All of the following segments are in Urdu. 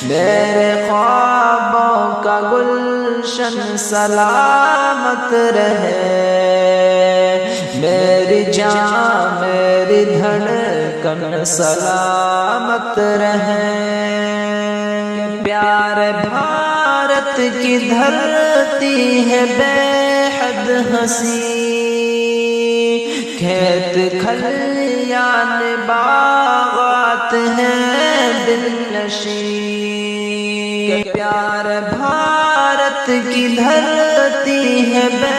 میرے خوابوں کا گلشن سلامت رہے، میری جان میری دھڑکن سلامت رہے۔ پیارے بھارت کی دھرتی ہے بے حد حسین، کھیت کھلیان باغات ہیں دل نشین۔ پیارے بھارت کی دھرتی ہے بے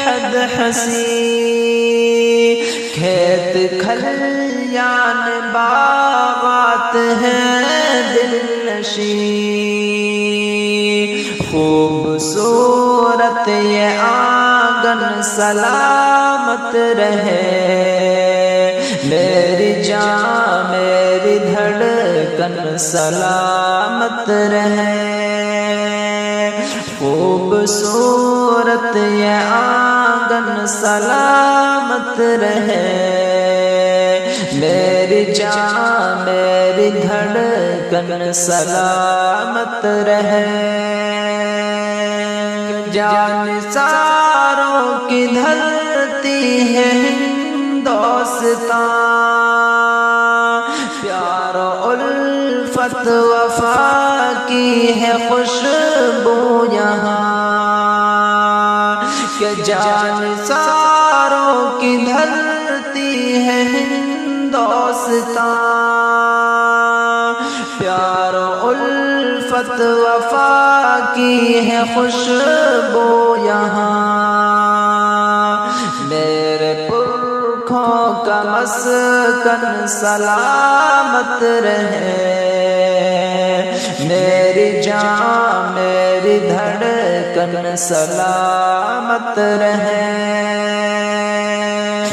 حد حسین، کھیت کھلیان باغات ہیں دل نشین۔ خوبصورت یہ آنگن سلامت رہے، میری جان میری دھڑکن سلامت رہے۔ خوبصورت یہ آنگن سلامت رہے، میری جان میری دھڑکن سلامت رہے۔ جان ساروں کی دھرتی ہے ہندوستان، پیار و الفت وفا کی ہے خوشبو یہاں، کہ جان ساروں کی دھرتی ہے ہندوستان، پیار و الفت وفا کی ہے خوشبو یہاں۔ میرے پرکھوں کا مسکن سلامت رہے، میری جان میری دھڑکن سلامت رہے۔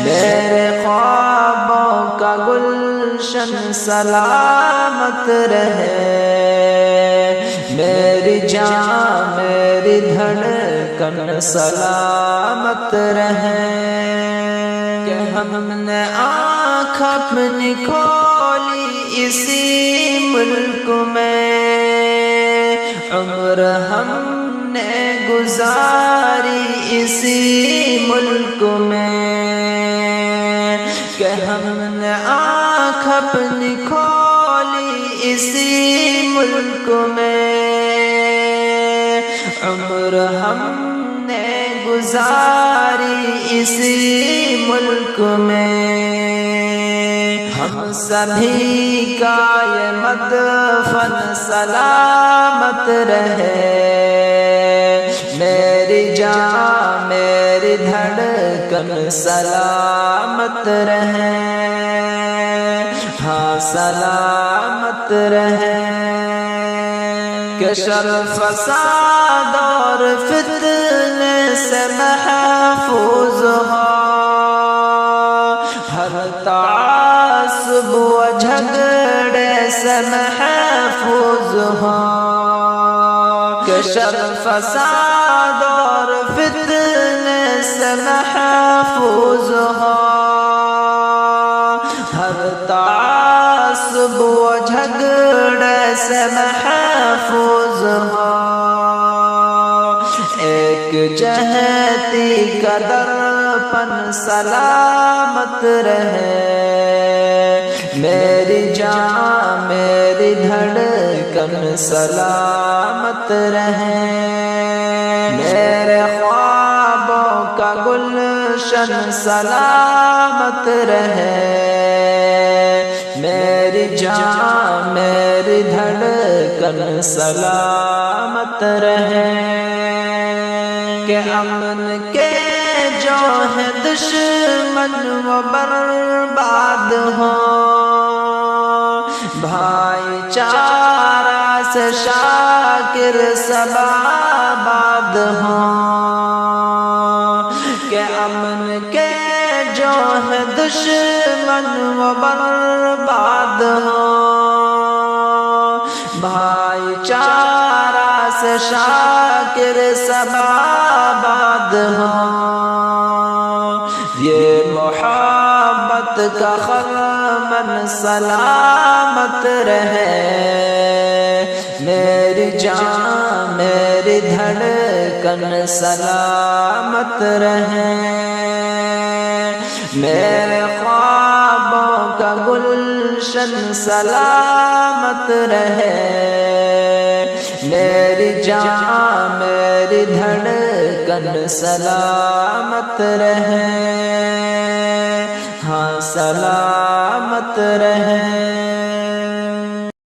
میرے خوابوں کا گلشن سلامت رہے، میری جان میری دھڑکن سلامت رہے۔ کہ ہم نے آنکھ اپنی کھولی اسی ملک میں، عمر ہم نے گزاری اسی ملک میں، کہ ہم نے آنکھ اپنی کھولی اسی ملک میں، عمر ہم نے گزاری اسی ملک میں۔ ہم سبھی کا یہ مدفن سلامت رہے، میری جان میری دھڑکن سلامت رہے، ہاں سلامت رہے۔ کہ شر فساد اور فتنے سے محفوظ ہو، ہر تعصب و جھگڑے سے محفوظ ہو، کہ شر فساد اور فتنے سے محفوظ ہو، ہر تعصب و جھگڑے سے محفوظ ہو۔ ایک جہتی کا درپن سلامت رہے، میری جان میری دھڑکن سلامت رہے۔ میرے خوابوں کا گلشن سلامت رہے، میری جان میری دھڑکن سلامت رہے۔ کہ امن کے جو ہے دشمن وہ برباد ہوں، بھائی چارہ سے شاکر سب آباد ہوں، کہ امن کے جو ہے دشمن وہ برباد ہوں، بھائی چارہ سے شاکر سب آباد ہوں۔ یہ محبت کا خرمن سلامت رہے، میری جان میری دھڑکن سلامت رہے، میرے خوابوں کا گلشن سلامت رہے، میری جان میری دھڑکن سلامت رہے، ہاں سلامت رہے۔